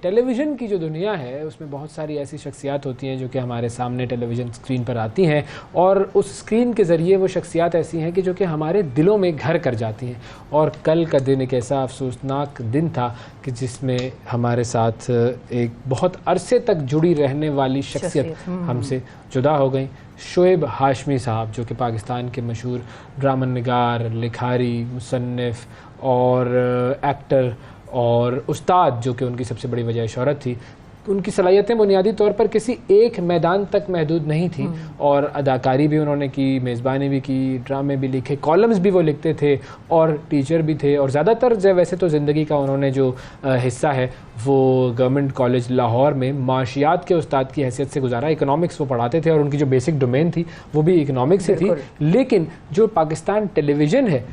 Television की जो दुनिया है उसमें बहुत सारी ऐसी शख्सियात होती हैं जो कि हमारे सामने टेलीविज़न स्क्रीन पर आती हैं और उस स्क्रीन के ज़रिए वो शख्सियात ऐसी हैं कि जो कि हमारे दिलों में घर कर जाती हैं। और कल का दिन एक ऐसा अफसोसनाक दिन था कि जिसमें हमारे साथ एक बहुत अरसे तक जुड़ी रहने वाली शख्सियत हमसे जुदा हो गई। शोएब हाशमी साहब, जो कि पाकिस्तान के मशहूर ड्रामा निगार, लिखारी, मुसन्निफ़ और एक्टर और उस्ताद, जो कि उनकी सबसे बड़ी वजह शोहरत थी। उनकी सलाहियतें बुनियादी तौर पर किसी एक मैदान तक महदूद नहीं थी और अदाकारी भी उन्होंने की, मेज़बानी भी की, ड्रामे भी लिखे, कॉलम्स भी वो लिखते थे और टीचर भी थे। और ज़्यादातर वैसे तो ज़िंदगी का उन्होंने जो हिस्सा है वो गवर्नमेंट कॉलेज लाहौर में माशियात के उस्ताद की हैसियत से गुजारा। इकोनॉमिक्स वो पढ़ाते थे और उनकी जो बेसिक डोमेन थी वो भी इकोनॉमिक्स से थी। लेकिन जो पाकिस्तान टेलीविज़न है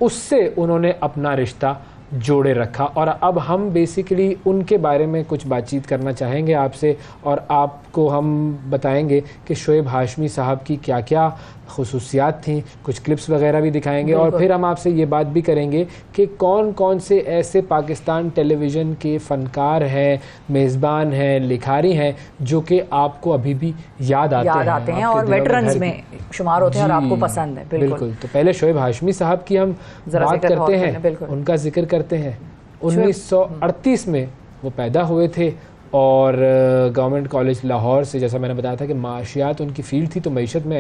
उससे उन्होंने अपना रिश्ता जोड़े रखा। और अब हम बेसिकली उनके बारे में कुछ बातचीत करना चाहेंगे आपसे और आपको हम बताएंगे कि शोएब हाशमी साहब की क्या क्या खुसूसियात थी, कुछ क्लिप्स वगैरह भी दिखाएंगे और फिर हम आपसे ये बात भी करेंगे कि कौन कौन से ऐसे पाकिस्तान टेलीविज़न के फ़नकार हैं, मेज़बान हैं, लिखारी हैं जो कि आपको अभी भी याद आते हैं और वेटरन्स में शुमार होते हैं और आपको पसंद है। बिल्कुल। तो पहले शोएब हाशमी साहब की हम बात करते हैं, उनका जिक्र करते हैं। 1938 में वो पैदा हुए थे और गवर्नमेंट कॉलेज लाहौर से, जैसा मैंने बताया था कि माशियात उनकी फील्ड थी, तो मईशत में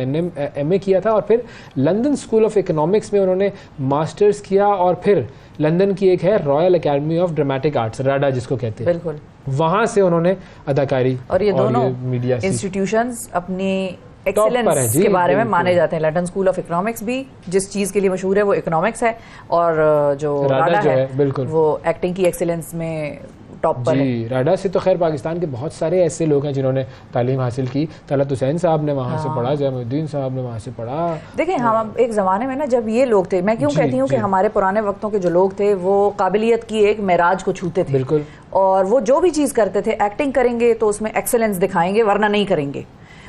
एमए किया था और फिर लंदन स्कूल ऑफ इकोनॉमिक्स में उन्होंने मास्टर्स किया और फिर लंदन की एक है Royal Academy of Dramatic Arts, RADA जिसको कहते हैं, बिल्कुल, वहाँ से उन्होंने अदाकारी और ये दोनों मीडिया इंस्टीट्यूशंस अपनी एक्सीलेंस के बारे में माने जाते हैं। लंदन स्कूल ऑफ इकोनॉमिक्स भी जिस चीज़ के लिए मशहूर है वो इकोनॉमिक्स है और जो राडा है बिल्कुल वो एक्टिंग की एक्सीलेंस में टॉप पर है। राडा से तो खैर पाकिस्तान के बहुत सारे ऐसे लोग हैं जिन्होंने तालीम हासिल की। तलत हुसैन साहब ने वहाँ से पढ़ा, जैनुद्दीन साहब ने वहाँ से पढ़ा। देखिए हम एक ज़माने में ना जब ये लोग थे, मैं क्यों कहती हूँ कि हमारे पुराने वक्तों के जो लोग थे वो काबिलियत की एक मेराज को छूते थे। बिल्कुल। और वो जो भी चीज़ करते थे, एक्टिंग करेंगे तो उसमें एक्सेलेंस दिखाएंगे वरना नहीं करेंगे।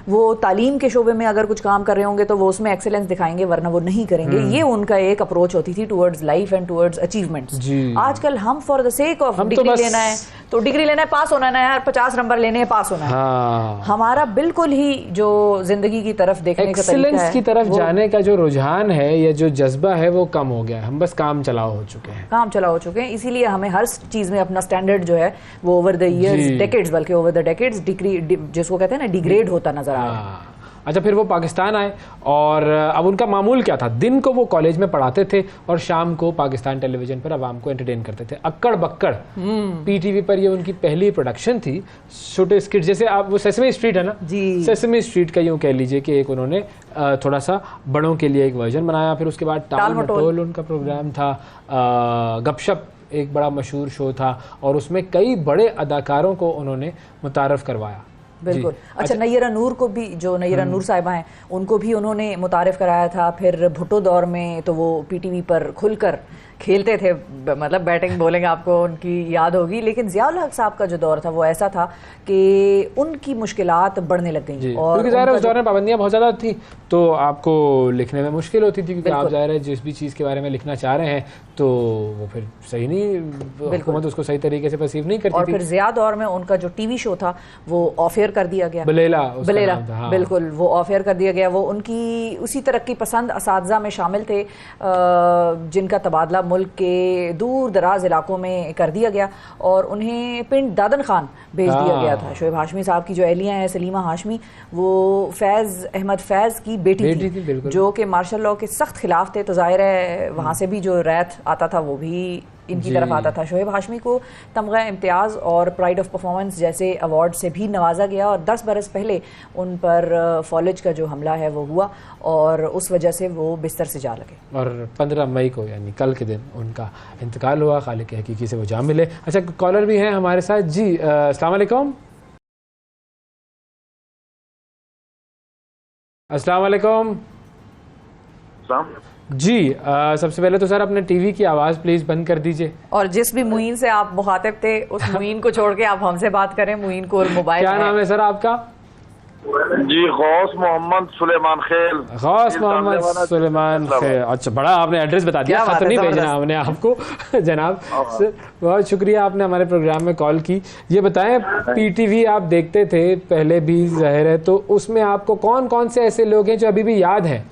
वो तालीम के शोबे में अगर कुछ काम कर रहे होंगे तो वो उसमें एक्सेलेंस दिखाएंगे वरना वो नहीं करेंगे। ये उनका एक अप्रोच होती थी towards life and towards achievements. आजकल हम for the sake of degree लेना है तो डिग्री लेना है, पास होना है यार, 50 नंबर लेने हैं, पास होना है। हमारा बिल्कुल ही जो जिंदगी की तरफ देखने का तरीका है, की तरफ जाने का जो रुझान है या जो जज्बा है वो कम हो गया है। हम बस काम चलाओ हो चुके हैं, इसीलिए हमें हर चीज में अपना स्टैंडर्ड जो है वो ओवर द इयर्स, डेकेड्स, बल्कि ओवर द डेकेड्स जिसको कहते हैं ना डिग्रेड होता नजर आ रहा है। अच्छा, फिर वो पाकिस्तान आए और अब उनका मामूल क्या था? दिन को वो कॉलेज में पढ़ाते थे और शाम को पाकिस्तान टेलीविजन पर आवाम को एंटरटेन करते थे। अक्कड़ बक्कड़ पीटीवी पर ये उनकी पहली प्रोडक्शन थी। छोटे स्किट, जैसे आप वो सेसमी स्ट्रीट है ना जी, सेसमी स्ट्रीट का यूँ कह लीजिए कि एक उन्होंने थोड़ा सा बड़ों के लिए एक वर्जन बनाया। फिर उसके बाद टाल मटोल उनका प्रोग्राम था। गपशप एक बड़ा मशहूर शो था और उसमें कई बड़े अदाकारों को उन्होंने मुतारफ़ करवाया। बिल्कुल। अच्छा, नैयरा नूर को भी, जो नैयरा नूर साहिबा हैं, उनको भी उन्होंने मुतारिफ कराया था। फिर भुट्टो दौर में तो वो पीटीवी पर खुलकर खेलते थे, मतलब बैटिंग बॉलिंग आपको उनकी याद होगी। लेकिन ज़ियाउल हक साहब का जो दौर था वो ऐसा था कि उनकी मुश्किलात बढ़ने लग गई और क्योंकि ज़ाहिर है उस दौर में पाबंदियाँ बहुत ज़्यादा थी तो आपको लिखने में मुश्किल होती थी, क्योंकि आप ज़ाहिर है जिस भी चीज़ के बारे में लिखना चाह रहे हैं तो वो फिर सही नहीं, हुकूमत उसको सही तरीके से परसीव नहीं करती। और फिर ज़िया दौर में उनका जो टीवी शो था वो ऑफ एयर कर दिया गया, बलेला, बिल्कुल, वो ऑफ एयर कर दिया गया। वो उनकी उसी तरक्की पसंद असातिज़ा में शामिल थे जिनका तबादला मुल्क के दूर दराज इलाकों में कर दिया गया और उन्हें पिंड दादन खान भेज दिया गया था। शोएब हाशमी साहब की जो अहलिया हैं सलीमा हाशमी, वो फैज़ अहमद फैज़ की बेटी थी जो कि मार्शल लॉ के सख्त खिलाफ थे। तो ज़ाहिर है वहाँ से भी जो रैत आता था वो भी इनकी तरफ आता था। शोएब हाशमी को तमगा इम्तियाज़ और प्राइड ऑफ परफॉर्मेंस जैसे अवार्ड से भी नवाजा गया और 10 बरस पहले उन पर फॉलेज का जो हमला है वो हुआ और उस वजह से वो बिस्तर से जा लगे और 15 मई को यानी कल के दिन उनका इंतकाल हुआ। खालिक हकीकी से वो जा मिले। अच्छा, कॉलर भी हैं हमारे साथ जी। अस्सलाम वालेकुम। अस्सलाम वालेकुम जी। सबसे पहले तो सर अपने टीवी की आवाज़ प्लीज़ बंद कर दीजिए और जिस भी मुईन से आप मुखातिब थे उस मुईन को छोड़ के आप हमसे बात करें। मुईन को मोबाइल, क्या नाम है सर आपका? जी गौस मोहम्मद सुलेमान खेल। गौस मोहम्मद सुलेमान खेल। अच्छा, बड़ा आपने एड्रेस बता दिया, खत नहीं भेजना हमने आपको जनाब। बहुत शुक्रिया, आपने हमारे प्रोग्राम में कॉल की। ये बताएं, पीटीवी आप देखते थे पहले भी ज़ाहिर है, तो उसमें आपको कौन कौन से ऐसे लोग हैं जो अभी भी याद हैं?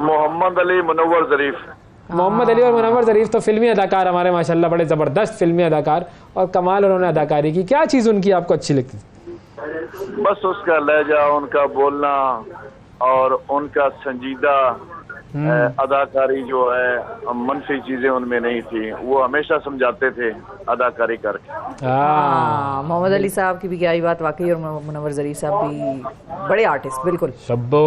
मोहम्मद अली, मुनव्वर ज़रीफ। मोहम्मद अली और मुनव्वर ज़रीफ तो फिल्मी अदाकार हमारे, माशाल्लाह बड़े ज़बरदस्त फिल्मी अदाकार, और कमाल उन्होंने अदाकारी की। क्या चीज़ उनकी आपको अच्छी लगती? बस उसका लहजा, उनका बोलना और उनका संजीदा अदाकारी जो है, मनफी चीजें उनमें नहीं थी, वो हमेशा समझाते थे अदाकारी करके। मोहम्मद अली साहब की भी क्या ही बात वाकई, और मुनव्वर ज़रीफ साहब भी बड़े आर्टिस्ट, बिल्कुल। शब्बो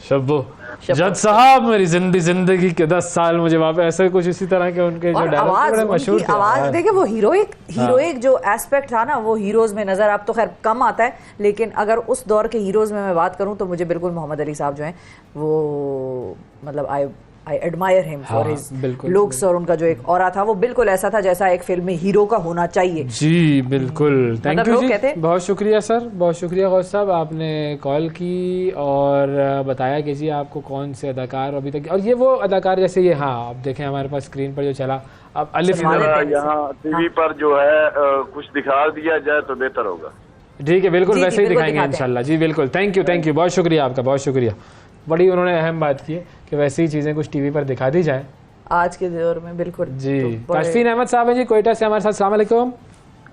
शब्बो जज साहब, मेरी जिंदगी के 10 साल मुझे वापस, ऐसे कुछ इसी तरह के उनके जो डायलॉग बड़े मशहूर थे। आवाज देखे, वो हीरोइक जो एस्पेक्ट था ना, वो हीरोज में नजर अब तो खैर कम आता है, लेकिन अगर उस दौर के हीरोज में मैं बात करूं तो मुझे बिल्कुल मोहम्मद अली साहब जो हैं वो, मतलब I admire him for his looks, और उनका जो एक ऑरा था वो बिल्कुल ऐसा था जैसा एक फिल्म में हीरो का होना चाहिए। जी बिल्कुल, थैंक यू जी, बहुत शुक्रिया सर, बहुत शुक्रिया गौस साहब, आपने कॉल की और बताया कि जी आपको कौन से अदाकार अभी तक, और ये वो अदाकार जैसे ये, हाँ आप देखें हमारे पास स्क्रीन पर जो चला अब अलिफ, यहाँ टीवी पर जो है कुछ दिखा दिया जाए तो बेहतर होगा। ठीक है, बिल्कुल वैसे ही दिखाएंगे इंशाल्लाह जी, बिल्कुल। थैंक यू, बहुत शुक्रिया आपका, बहुत शुक्रिया। बड़ी उन्होंने अहम बात की है कि वैसी ही चीज़ें कुछ टीवी पर दिखा दी जाए आज के दौर में, बिल्कुल जी। ताशफीन अहमद साहब हैं जी कोयटा से हमारे साथ, अस्सलाम वालेकुम।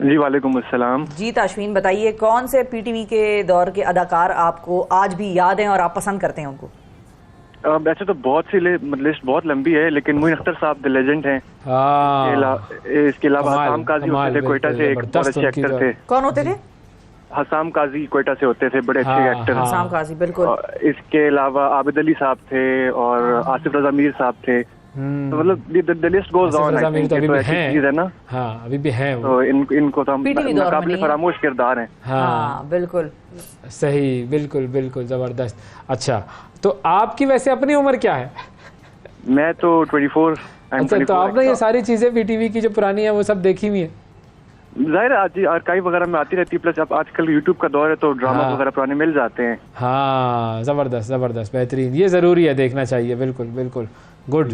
जी वालेकुम अस्सलाम जी। ताशफीन बताइए, कौन से पीटीवी के दौर के अदाकार आपको आज भी याद हैं और आप पसंद करते हैं उनको? वैसे तो बहुत सी लिस्ट बहुत लंबी है, लेकिन मोइन अख्तर साहब द लेजेंड हैं। इसके अलावा हसाम काजी होते थे कोयटा से, एक बहुत अच्छे एक्टर थे। कौन होते थे? हसाम काजी कोयटा से होते थे, बड़े अच्छे एक्टर। हसाम काजी, बिल्कुल। इसके अलावा आबिद अली साहब थे और आसिफ रजा मीर साहब थे। तो मतलब the list goes on, I think तो ऐसी चीज है ना। हाँ, अभी भी हैं तो इनको तो हम काबिल फरामोश किरदार हैं। हाँ बिल्कुल सही, बिल्कुल बिल्कुल ज़बरदस्त। अच्छा, तो आपकी वैसे अपनी उम्र क्या है? मैं तो 24। अच्छा, तो आपने ये सारी चीज़ें पीटीवी की जो पुरानी है वो सब देखी हुई है? जाहिर है आज आर्काइव वगैरह में आती रहती है, प्लस अब आजकल यूट्यूब का दौर है तो ड्रामा वगैरह पुराने मिल जाते हैं। हाँ, ज़बरदस्त, बेहतरीन, ये ज़रूरी है, देखना चाहिए, बिल्कुल बिल्कुल, गुड।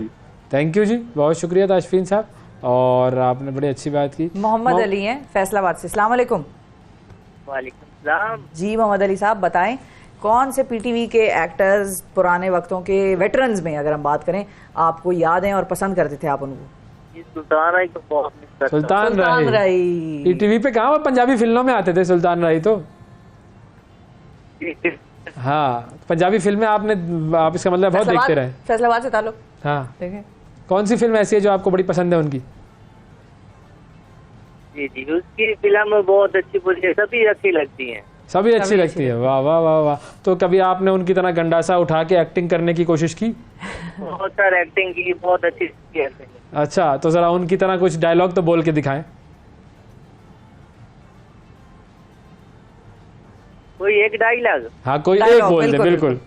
थैंक यू जी, बहुत शुक्रिया ताशफीन साहब, और आपने बड़ी अच्छी बात की। मोहम्मद अली हैं फैसलाबाद से, अस्सलाम वालेकुम। वालेकुम सलाम जी। मोहम्मद अली साहब बताएं, कौन से पीटीवी के एक्टर्स पुराने वक्तों के वेटरन्स में अगर हम बात करें आपको याद हैं और पसंद करते थे आप उनको? सुल्तान राय तो बहुत मिस करता हूं। सुल्तान राय पीटीवी पे कहाँ, पंजाबी फिल्मों में आते थे सुल्तान राय तो। हाँ, पंजाबी फिल्में आप इसका मतलब बहुत देखते रहे। फैसलाबाद से ताल्लुक। हाँ, कौन सी फिल्म ऐसी है जो आपको बड़ी पसंद है उनकी? जी जी, उसकी फिल्म बहुत अच्छी, मुझे सभी अच्छी लगती हैं। सभी अच्छी लगती है, वाह वाह वाह वाह। तो कभी आपने उनकी तरह गंडासा उठा के एक्टिंग करने की कोशिश की? बहुत सारी एक्टिंग की, बहुत अच्छी की। अच्छा, तो जरा उनकी तरह कुछ डायलॉग तो बोल के दिखाएं। कोई एक डायलॉग? हाँ, कोई एक बोल दे, बिल्कुल।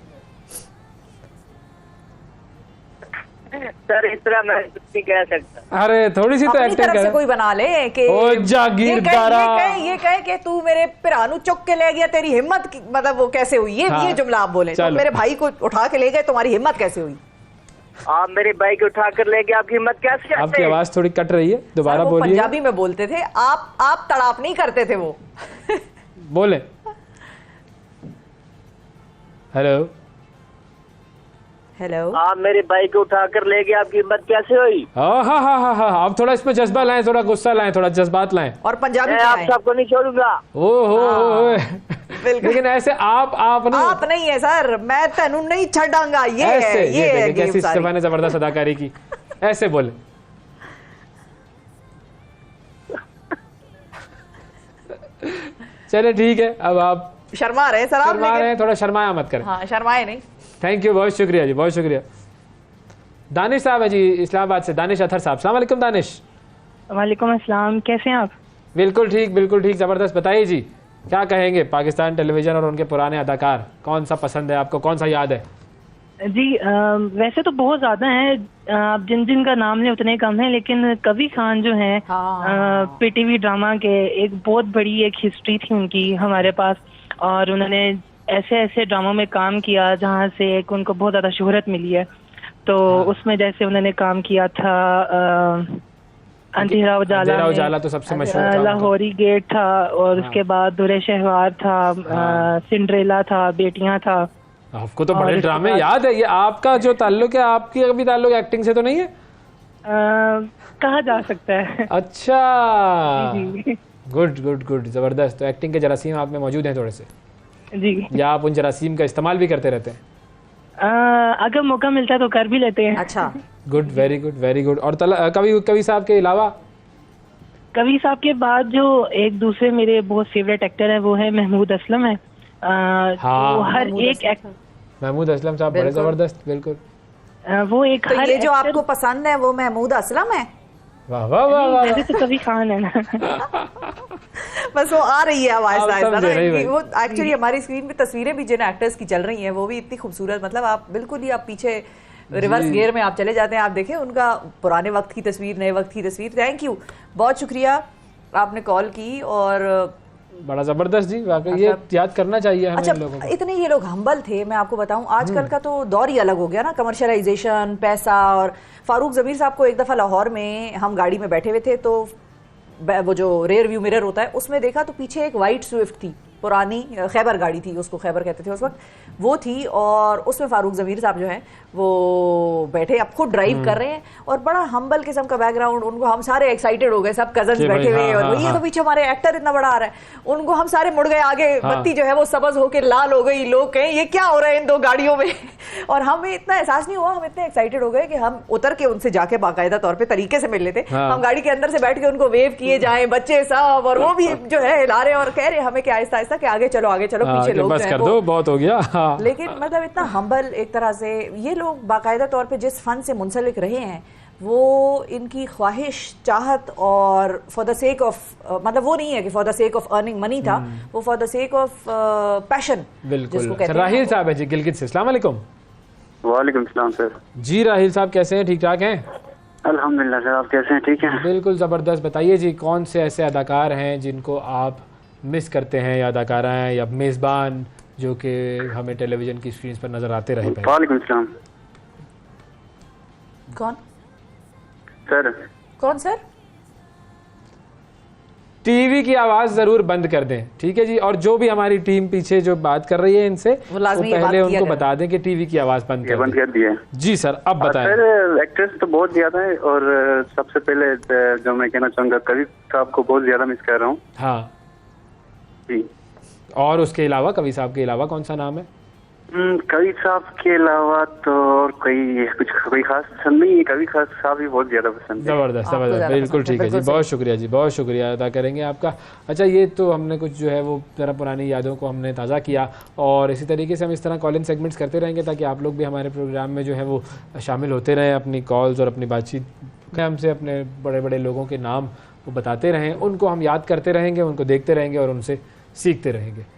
सर इस तरह मैं कुछ नहीं कह सकता। अरे थोड़ी सी तो एक्टिंग कर, कोई बना ले कि ओ जागीरदारा, ये कहे कि तू मेरे पिरानू चुक के ले गया, तेरी हिम्मत मतलब वो कैसे हुई? ये जुमला आप बोले, तो मेरे भाई को उठा के ले गए, तुम्हारी हिम्मत कैसे हुई? आप मेरे भाई को उठा कर ले गए, आपकी हिम्मत कैसे? आपकी आवाज थोड़ी कट रही है, दोबारा बोलिए। पंजाबी में बोलते थे आप तड़ाप नहीं करते थे वो। बोले हेलो हेलो, आप मेरे भाई को उठा कर ले गए, आपकी हिम्मत कैसे हुई? हाँ, आप थोड़ा इसमें जज्बा लाएं, थोड़ा गुस्सा लाएं, थोड़ा जज्बात लाएं। और पंजाबी में आप सबको नहीं छोड़ूंगा। ओहो, लेकिन ऐसे आप नहीं है सर, मैं तेनू नहीं छड़ांगा। ये कैसी इस्तेफा ने जबरदस्त अदाकारी की, ऐसे बोले। चले ठीक है, अब आप शर्मा रहे सर, शर्मा रहे, थोड़ा शर्माया मत करें। हाँ, शर्माए नहीं। थैंक यू, बहुत शुक्रिया जी, बहुत शुक्रिया। दानिश साहब है जी इस्लामाबाद से, दानिश अथर साहब, अस्सलाम वालेकुम दानिश। वालेकुम अस्सलाम, कैसे हैं आप? बिल्कुल ठीक, ज़बरदस्त। बताइए जी, क्या कहेंगे पाकिस्तान टेलीविज़न और उनके पुराने अदाकार, कौन सा पसंद है आपको, कौन सा याद है? जी वैसे तो बहुत ज़्यादा हैं, आप जिन का नाम लें उतने कम हैं, लेकिन कबीर खान जो हैं पीटीवी ड्रामा के एक बहुत बड़ी एक हिस्ट्री थी उनकी हमारे पास, और उन्होंने ऐसे ऐसे ड्रामों में काम किया जहाँ से एक उनको बहुत ज़्यादा शोहरत मिली है। तो उसमें जैसे उन्होंने काम किया था अंधेरा उजाला तो सबसे मशहूर था, लाहौरी गेट था, और उसके बाद दुरे शहवार था, सिंड्रेला था, बेटियां था। आपको तो बड़े ड्रामे याद है। ये आपका जो ताल्लुक है, आपकी अभी ताल्लुक एक्टिंग से तो नहीं है? कहा जा सकता है। अच्छा, गुड गुड गुड, जबरदस्त। तो एक्टिंग के जरासीम आप में मौजूद हैं थोड़े से जी, या आप उन जरासीम का इस्तेमाल भी करते रहते हैं? अगर मौका मिलता है तो कर भी लेते हैं। अच्छा, good, very good, very good. और कवि साहब के अलावा? कवि साहब के बाद जो एक दूसरे मेरे बहुत फेवरेट एक्टर है वो है महमूद असलम है। वो हर एक महमूद असलम साहब बड़े जबरदस्त, बिल्कुल। वो एक तो ये जो आपको पसंद है वो महमूद असलम है? वाह वाह वाह वाह, तो कभी खान है ना। बस वो आ रही है आवाज वो एक्चुअली हमारी स्क्रीन पे तस्वीरें भी जिन एक्टर्स की चल रही हैं वो भी इतनी खूबसूरत, मतलब आप बिल्कुल ही आप पीछे रिवर्स गियर में आप चले जाते हैं। आप देखें उनका पुराने वक्त की तस्वीर, नए वक्त की तस्वीर। थैंक यू, बहुत शुक्रिया आपने कॉल की, और बड़ा जबरदस्त जी, वाकई ये याद करना चाहिए हमें। अच्छा, लोगों को। इतने ये लोग हम्बल थे। मैं आपको बताऊं आजकल का तो दौर ही अलग हो गया ना, कमर्शियलाइजेशन, पैसा। और फारूक ज़मीर साहब को एक दफ़ा लाहौर में हम गाड़ी में बैठे हुए थे, तो वो जो रेयर व्यू मिरर होता है उसमें देखा तो पीछे एक वाइट स्विफ्ट थी, पुरानी खैबर गाड़ी थी, उसको खैबर कहते थे उस वक्त, वो थी। और उसमें फारूक ज़मीर साहब जो हैं वो बैठे, अब खुद ड्राइव कर रहे हैं, और बड़ा हम्बल किस्म का बैकग्राउंड। उनको हम सारे एक्साइटेड हो गए, सब कजन्स बैठे हुए, और ये तो पीछे हमारे एक्टर इतना बड़ा आ रहा है। उनको हम सारे मुड़ गए आगे, बत्ती जो है वो सबज होकर लाल हो गई। लोग कहें ये क्या हो रहा है इन दो गाड़ियों में। और हमें इतना एहसास नहीं हुआ, हम इतने एक्साइटेड हो गए कि हम उतर के उनसे जाके बाकायदा तौर पे तरीके से मिल लेते। हम गाड़ी के अंदर से बैठ के उनको वेव किए जाए, बच्चे सब, और वो भी जो है हिला रहे और कह रहे हमें कि आहिस्ता आहिस्ता कि आगे चलो पीछे लोग बस कर दो, बहुत हो गया। लेकिन मतलब इतना हम्बल एक तरह से ये लोग बाकायदा तौर पे जिस फन से मुंसलिक रहे हैं, वो इनकी ख्वाहिश, चाहत, और फॉर द सेक ऑफ, मतलब वो नहीं है कि for the sake of earning money था, वो for the sake of passion. बिल्कुल। राहिल साहब है जी गिलगित से, अस्सलाम वालेकुम। वालेकुम सलाम सर। जी राहिल साहब कैसे हैं, ठीक ठाक हैं? अल्हम्दुलिल्लाह सर, आप कैसे हैं? ठीक हैं, बिल्कुल ज़बरदस्त। बताइए जी, कौन से ऐसे अदाकार हैं जिनको आप मिस करते हैं, या अदाकारा हैं या मेज़बान जो कि हमें टेलीविज़न की स्क्रीन पर नज़र आते रहे? वालेकुम सलाम। कौन सर? कौन सर? टीवी की आवाज़ ज़रूर बंद कर दें, ठीक है जी। और जो भी हमारी टीम पीछे जो बात कर रही है इनसे, वो पहले उनको बता दें कि टीवी की आवाज़ बंद कर दिए। जी सर, अब बताएं। सर एक्टर्स तो बहुत ज़्यादा है, और सबसे पहले जो मैं कहना चाहूँगा, कवि साहब को बहुत ज़्यादा मिस कर रहा हूँ। हाँ जी। और उसके अलावा, कवि साहब के अलावा कौन सा नाम है? कवि साहब के अलावा तो और कोई खास पसंद नहीं है। कवि साहब भी बहुत ज्यादा पसंद है। जबरदस्त जबरदस्त, बिल्कुल ठीक है जी, बहुत शुक्रिया जी, बहुत शुक्रिया अदा करेंगे आपका। अच्छा, ये तो हमने कुछ जो है वो ज़रा पुरानी यादों को हमने ताज़ा किया, और इसी तरीके से हम इस तरह कॉल इन सेगमेंट्स करते रहेंगे ताकि आप लोग भी हमारे प्रोग्राम में जो है वो शामिल होते रहें, अपनी कॉल्स और अपनी बातचीत हमसे अपने बड़े बड़े लोगों के नाम वो बताते रहें, उनको हम याद करते रहेंगे, उनको देखते रहेंगे और उनसे सीखते रहेंगे।